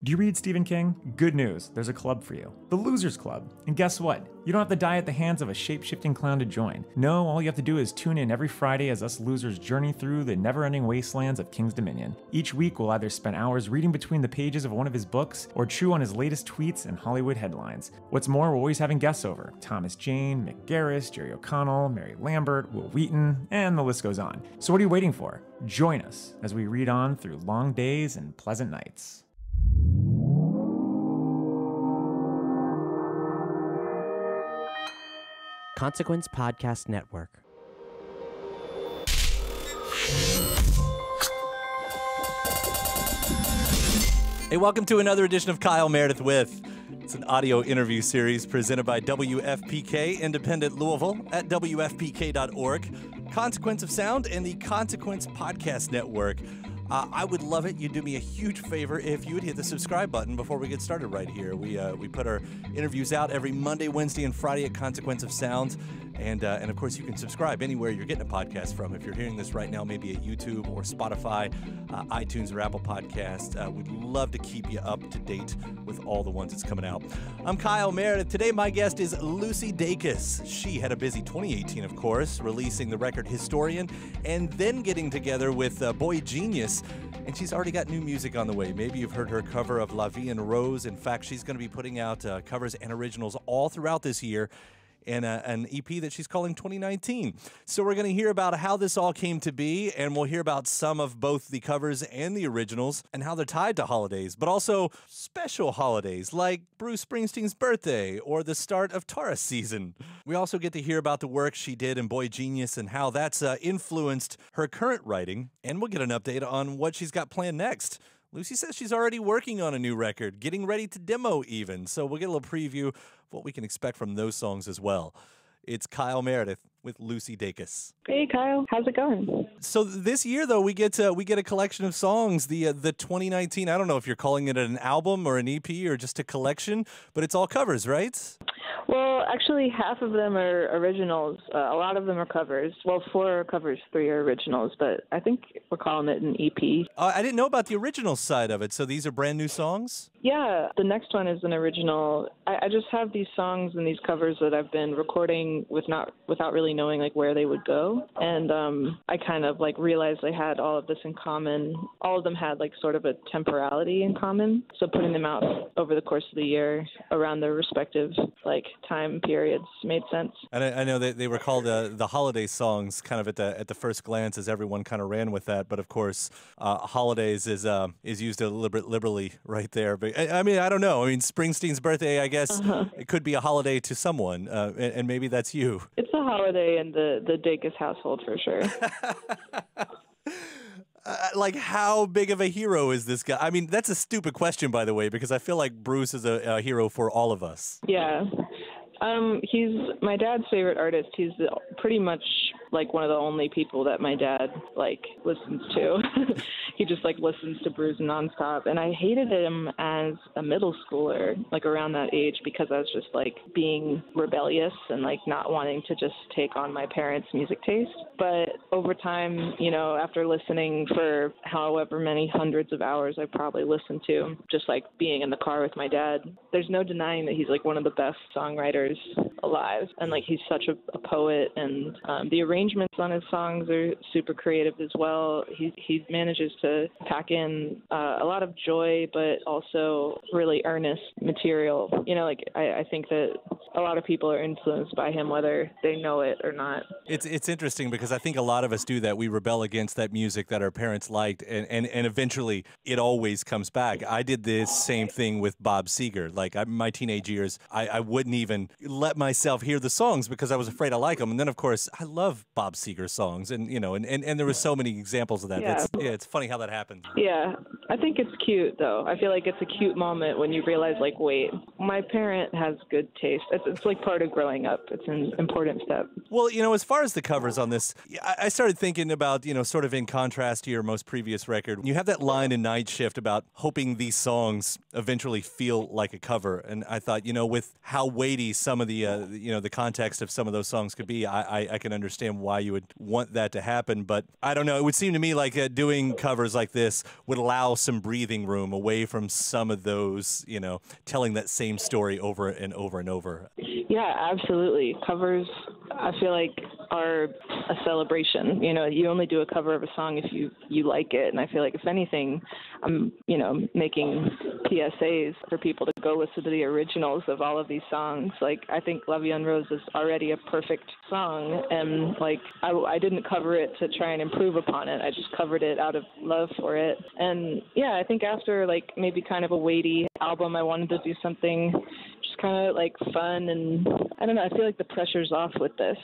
Do you read Stephen King? Good news, there's a club for you. The Losers Club. And guess what? You don't have to die at the hands of a shape-shifting clown to join. No, all you have to do is tune in every Friday as us losers journey through the never-ending wastelands of King's Dominion. Each week, we'll either spend hours reading between the pages of one of his books or chew on his latest tweets and Hollywood headlines. What's more, we're always having guests over. Thomas Jane, Mick Garris, Jerry O'Connell, Mary Lambert, Will Wheaton, and the list goes on. So what are you waiting for? Join us as we read on through long days and pleasant nights. Consequence Podcast Network. Hey, welcome to another edition of Kyle Meredith With. It's an audio interview series presented by WFPK Independent Louisville at WFPK.org, Consequence of Sound, and the Consequence Podcast Network. I would love it. You'd do me a huge favor if you would hit the subscribe button before we get started right here. We put our interviews out every Monday, Wednesday, and Friday at Consequence of Sound. And of course, you can subscribe anywhere you're getting a podcast from. If you're hearing this right now, maybe at YouTube or Spotify, iTunes or Apple Podcasts, we'd love to keep you up to date with all the ones that's coming out. I'm Kyle Meredith. Today, my guest is Lucy Dacus. She had a busy 2018, of course, releasing the record Historian and then getting together with boygenius. And she's already got new music on the way. Maybe you've heard her cover of La Vie en Rose. In fact, she's going to be putting out covers and originals all throughout this year, and an EP that she's calling 2019. So we're going to hear about how this all came to be, and we'll hear about some of both the covers and the originals and how they're tied to holidays, but also special holidays like Bruce Springsteen's birthday or the start of Taurus season. We also get to hear about the work she did in boygenius and how that's influenced her current writing, and we'll get an update on what she's got planned next. Lucy says she's already working on a new record, getting ready to demo even, so we'll get a little preview of what we can expect from those songs as well. It's Kyle Meredith with Lucy Dacus. Hey Kyle, how's it going? So this year though, we get a collection of songs. The 2019, I don't know if you're calling it an album or an EP or just a collection, but it's all covers, right? Well, actually, half of them are originals. A lot of them are covers. Well, 4 are covers, 3 are originals, but I think we're calling it an EP. I didn't know about the original side of it, so these are brand new songs? Yeah, the next one is an original. I just have these songs and these covers that I've been recording without really knowing like where they would go, and I kind of like realized they had all of this in common. All of them had like sort of a temporality in common, so putting them out over the course of the year around their respective like time periods made sense. And I know they were called the holiday songs kind of at the first glance, as everyone kind of ran with that, but of course holidays is used a little bit liberally right there. But I mean, I don't know. I mean, Springsteen's birthday, I guess it could be a holiday to someone, and maybe that's you. It's a holiday in the Dacus household for sure. Like, how big of a hero is this guy? I mean, that's a stupid question, by the way, because I feel like Bruce is a hero for all of us. Yeah. He's my dad's favorite artist. He's pretty much like one of the only people that my dad like listens to. He just like listens to Bruce nonstop. And I hated him as a middle schooler, like around that age, because I was just like being rebellious and like not wanting to just take on my parents' music taste. But over time, you know, after listening for however many hundreds of hours I probably listened to, just like being in the car with my dad, there's no denying that he's like one of the best songwriters alive. And like he's such a poet, and the arrangements on his songs are super creative as well. He manages to pack in a lot of joy, but also really earnest material. You know, like I think that a lot of people are influenced by him, whether they know it or not. It's interesting because I think a lot of us do that. We rebel against that music that our parents liked, and eventually it always comes back. I did this same thing with Bob Seger. Like my teenage years, I wouldn't even let myself hear the songs because I was afraid I like them. And then, of course, I love Bob Seger songs, and you know, and there were so many examples of that. Yeah. It's funny how that happens. Yeah, I think it's cute though. I feel like it's a cute moment when you realize, like, wait, my parent has good taste it's like part of growing up. It's an important step. Well, as far as the covers on this, I started thinking about, sort of in contrast to your most previous record, you have that line in Night Shift about hoping these songs eventually feel like a cover. And I thought, with how weighty some of the, the context of some of those songs could be, I can understand why you would want that to happen. But I don't know. It would seem to me like doing covers like this would allow some breathing room away from some of those, telling that same story over and over and over. Yeah, absolutely. Covers, I feel like, are a celebration. You only do a cover of a song if you like it. And I feel like, if anything, I'm, making PSAs for people to go listen to the originals of all of these songs. Like, I think La Vie en Rose is already a perfect song. And, I didn't cover it to try and improve upon it. I just covered it out of love for it. And, yeah, I think after, maybe kind of a weighty album, I wanted to do something just kind of fun, and I don't know, I feel like the pressure's off with this.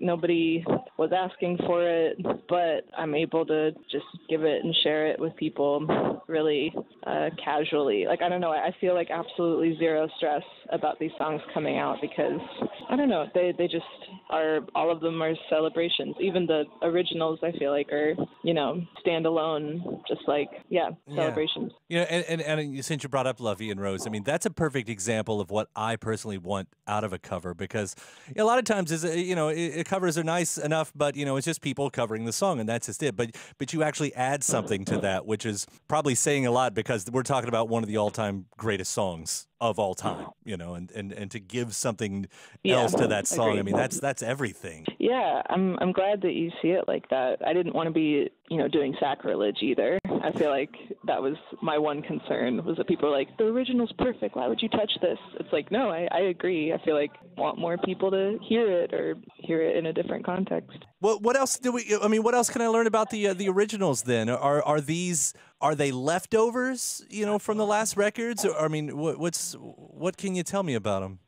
Nobody was asking for it, but I'm able to just give it and share it with people really casually. I don't know, I feel absolutely zero stress about these songs coming out, because I don't know, they just are, all of them are celebrations. Even the originals, I feel like, are, standalone, just celebrations. And since you brought up La Vie en Rose, I mean, that's a perfect example of what I personally want out of a cover, because a lot of times covers are nice enough, but it's just people covering the song and that's just it. But you actually add something to that, which is probably saying a lot, because we're talking about one of the all-time greatest songs of all time, and to give something else to that song. I mean, that's everything. Yeah, I'm glad that you see it like that. I didn't want to be, doing sacrilege either. I feel like that was my one concern, was that people were like, the original's perfect, why would you touch this? It's like, no, I agree. I feel like I want more people to hear it, or hear it in a different context. Well, what else what else can I learn about the originals then? Are they leftovers, from the last records? Or, I mean, what can you tell me about them?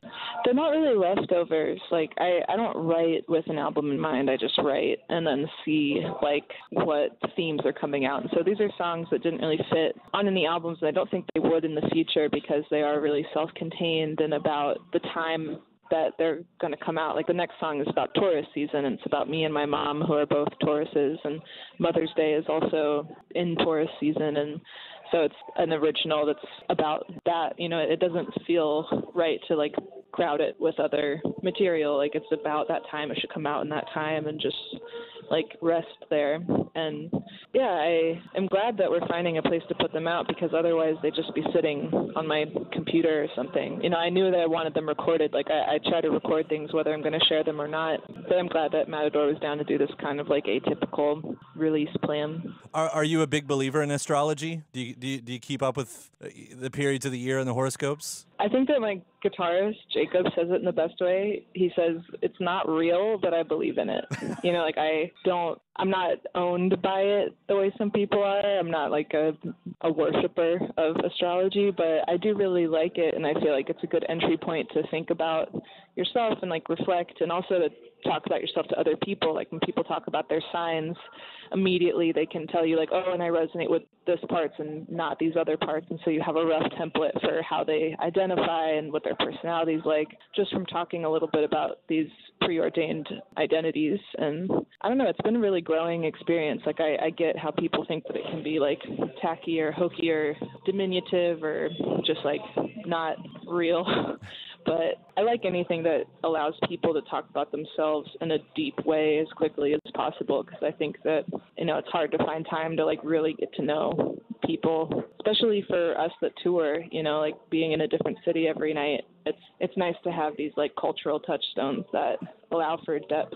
They're not really leftovers. I don't write with an album in mind. I just write and then see what themes are coming out. And so these are songs that didn't really fit on any albums, and I don't think they would in the future, because they are really self-contained and about the time that they're going to come out. The next song is about Taurus season, and it's about me and my mom, who are both Tauruses, and Mother's Day is also in Taurus season, and so it's an original that's about that. It doesn't feel right to crowd it with other material. It's about that time. It should come out in that time and just rest there. And yeah, I am glad that we're finding a place to put them out, because otherwise they'd just be sitting on my computer or something. I knew that I wanted them recorded. I try to record things whether I'm going to share them or not. But I'm glad that Matador was down to do this kind of atypical release plan. Are you a big believer in astrology? Do you keep up with the periods of the year and the horoscopes? I think that my guitarist, Jacob, says it in the best way. He says, it's not real, but I believe in it. I'm not owned by it the way some people are. I'm not a worshiper of astrology, but I do really like it, and I feel like it's a good entry point to think about yourself and reflect, and also to talk about yourself to other people. When people talk about their signs, immediately they can tell you oh, and I resonate with this parts and not these other parts, and so you have a rough template for how they identify and what their personality's like, just from talking a little bit about these preordained identities. And I don't know, it's been a really growing experience. I get how people think that it can be tacky or hokey or diminutive or just not real. But I like anything that allows people to talk about themselves in a deep way as quickly as possible, because I think that, it's hard to find time to really get to know people, especially for us that tour, being in a different city every night. It's nice to have these cultural touchstones that allow for depth.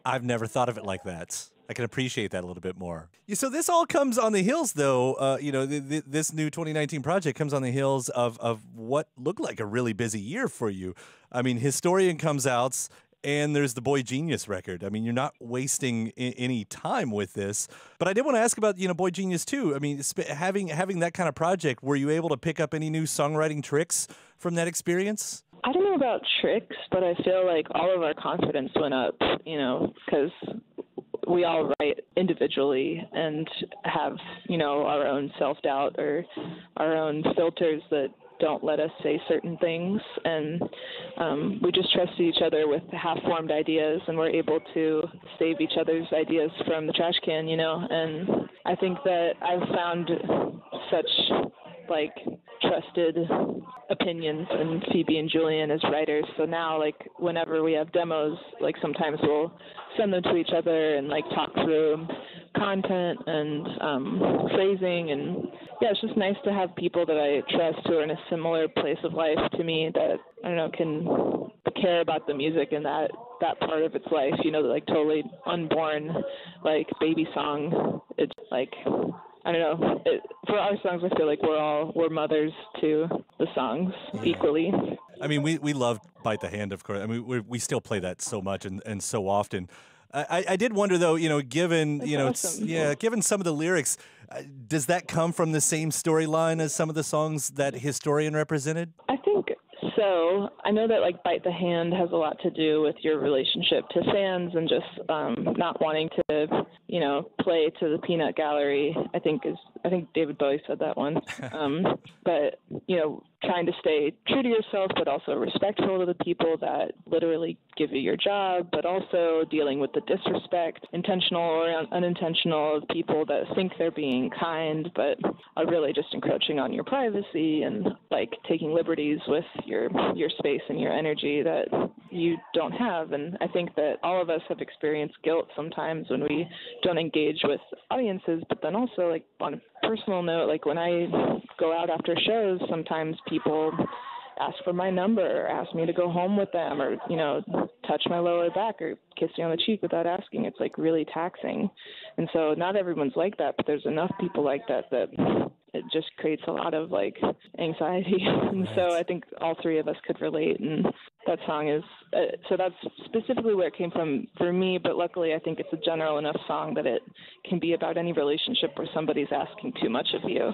I've never thought of it like that. I can appreciate that a little bit more. So this all comes on the heels, though. This new 2019 project comes on the heels of what looked like a really busy year for you. I mean, Historian comes out, and there's the boygenius record. I mean, you're not wasting any time with this. But I did want to ask about, boygenius too. I mean, having that kind of project, were you able to pick up any new songwriting tricks from that experience? I don't know about tricks, but I feel like all of our confidence went up, because we all write individually and have, our own self-doubt or our own filters that don't let us say certain things, and we just trusted each other with half-formed ideas, and we're able to save each other's ideas from the trash can, and I think that I've found such like trusted opinions in Phoebe and Julian as writers. So now, like, whenever we have demos, like, sometimes we'll send them to each other and like talk through content and phrasing, and yeah, it's just nice to have people that I trust who are in a similar place of life to me that, I don't know, can care about the music and that part of its life, like totally unborn, like baby song. It's like, I don't know. For our songs, I feel like we're mothers to the songs equally. I mean, we love Bite the Hand, of course. I mean, we still play that so much and so often. I did wonder, though, given, That's awesome. given some of the lyrics, does that come from the same storyline as some of the songs that Historian represented? I think so. I know that like Bite the Hand has a lot to do with your relationship to fans and just not wanting to, play to the peanut gallery. I think David Bowie said that one. But trying to stay true to yourself, but also respectful to the people that literally give you your job, but also dealing with the disrespect, intentional or unintentional, of people that think they're being kind, but are really just encroaching on your privacy and like taking liberties with your space and your energy that you don't have. And I think that all of us have experienced guilt sometimes when we don't engage with audiences, but then also like on a personal note, like when I go out after shows, sometimes people ask for my number or ask me to go home with them or, touch my lower back or kiss me on the cheek without asking. It's like really taxing. And so not everyone's like that, but there's enough people like that it just creates a lot of like anxiety. And so I think all three of us could relate. And that song is, so that's specifically where it came from for me. But luckily I think it's a general enough song that it can be about any relationship where somebody's asking too much of you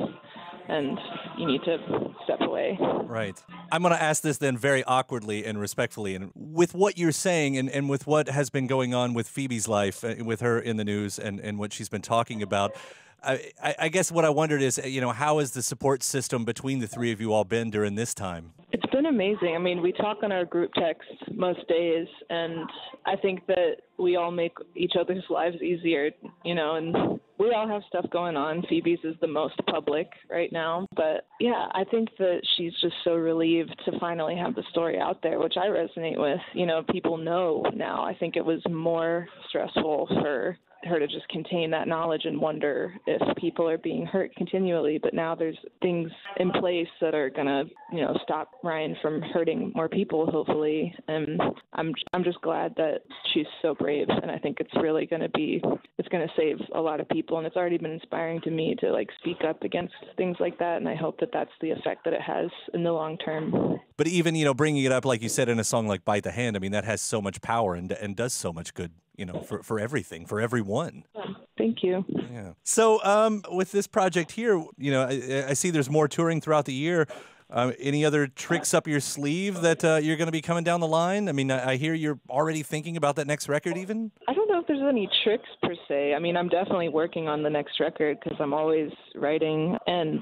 and you need to step away. Right. I'm going to ask this then very awkwardly and respectfully. And with what you're saying and with what has been going on with Phoebe's life, with her in the news and what she's been talking about, I guess what I wondered is, how has the support system between the three of you all been during this time? It's been amazing. I mean, we talk on our group text most days, and I think that we all make each other's lives easier, and we all have stuff going on. Phoebe's is the most public right now. But, yeah, I think that she's just so relieved to finally have the story out there, which I resonate with. People know now. I think it was more stressful for her to just contain that knowledge and wonder if people are being hurt continually. But now there's things in place that are going to, stop Ryan from hurting more people, hopefully. And I'm just glad that she's so brave. And I think it's really going to save a lot of people. And it's already been inspiring to me to like speak up against things like that. And I hope that that's the effect that it has in the long term. But even, bringing it up, like you said, in a song like Bite the Hand, I mean, that has so much power and does so much good, for everything, for everyone. Thank you. Yeah. So with this project here, I see there's more touring throughout the year. Any other tricks up your sleeve that you're going to be coming down the line? I mean, I hear you're already thinking about that next record even? I don't know if there's any tricks per se. I mean, I'm definitely working on the next record because I'm always writing. And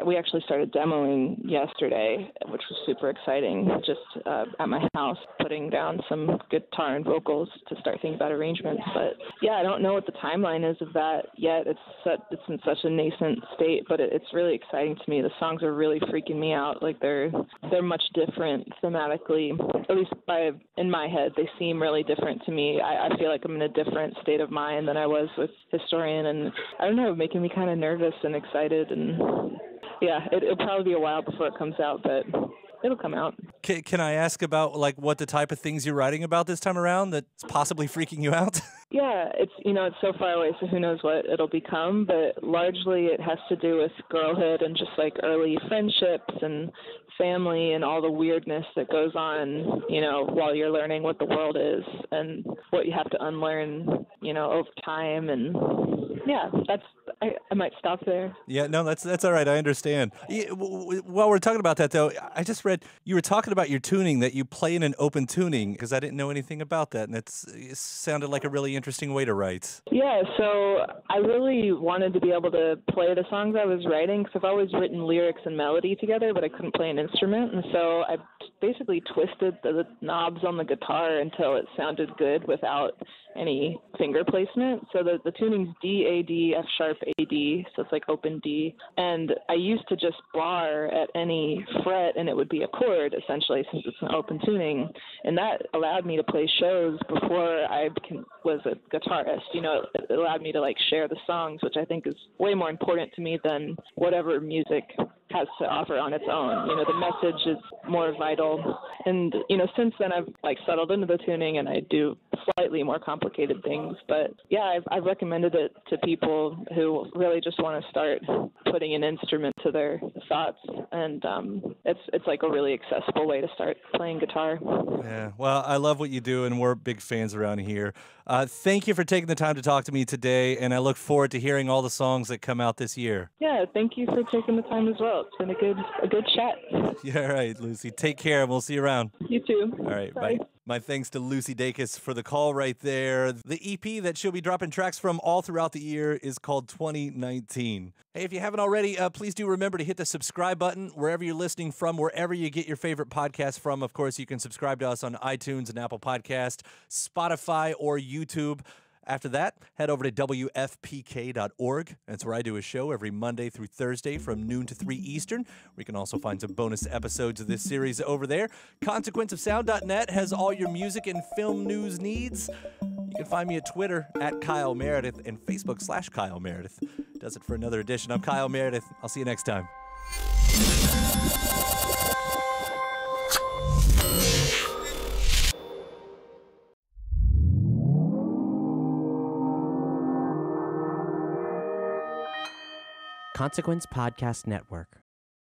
we actually started demoing yesterday, which was super exciting, just at my house, putting down some guitar and vocals to start thinking about arrangements. But yeah, I don't know what the timeline is of that yet. It's in such a nascent state, but it's really exciting to me. The songs are really freaking me out. Like they're much different thematically, at least in my head. They seem really different to me. I feel like I'm in a different state of mind than I was with Historian, and I don't know, making me kind of nervous and excited. And yeah, it'll probably be a while before it comes out, but it'll come out. Can I ask about like what the type of things you're writing about this time around that's possibly freaking you out? Yeah, it's so far away, so who knows what it'll become, but largely it has to do with girlhood and just like early friendships and family and all the weirdness that goes on, while you're learning what the world is and what you have to unlearn, over time. And yeah, I might stop there. Yeah, no, that's all right. I understand. While we're talking about that, though, I just read you were talking talking about your tuning, that you play in an open tuning, because I didn't know anything about that, and it sounded like a really interesting way to write. Yeah, so I really wanted to be able to play the songs I was writing, because I've always written lyrics and melody together, but I couldn't play an instrument, and so I basically twisted the knobs on the guitar until it sounded good without any finger placement. So the tuning's D, A, D, F sharp, A, D, so it's like open D. And I used to just bar at any fret and it would be a chord, essentially, since it's an open tuning. And that allowed me to play shows before I was a guitarist. You know, it allowed me to like share the songs, which I think is way more important to me than whatever music has to offer on its own. You know, the message is more vital. And, you know, since then I've like settled into the tuning and I do slightly more complicated things. But yeah, I've recommended it to people who really just want to start putting an instrument to their thoughts. And it's like a really accessible way to start playing guitar. Yeah, well, I love what you do, and we're big fans around here. Thank you for taking the time to talk to me today, and I look forward to hearing all the songs that come out this year. Yeah, thank you for taking the time as well. It's been a good chat. Yeah, all right, Lucy. Take care, and we'll see you around. You too. All right, bye. bye. My thanks to Lucy Dacus for the call right there. The EP that she'll be dropping tracks from all throughout the year is called 2019. Hey, if you haven't already, please do remember to hit the subscribe button wherever you're listening from, wherever you get your favorite podcast from. Of course, you can subscribe to us on iTunes and Apple Podcast, Spotify, or YouTube. After that, head over to WFPK.org. That's where I do a show every Monday through Thursday from noon to 3 Eastern. We can also find some bonus episodes of this series over there. ConsequenceOfSound.net has all your music and film news needs. You can find me at Twitter at Kyle Meredith and Facebook/Kyle Meredith. Does it for another edition. I'm Kyle Meredith. I'll see you next time. Consequence Podcast Network.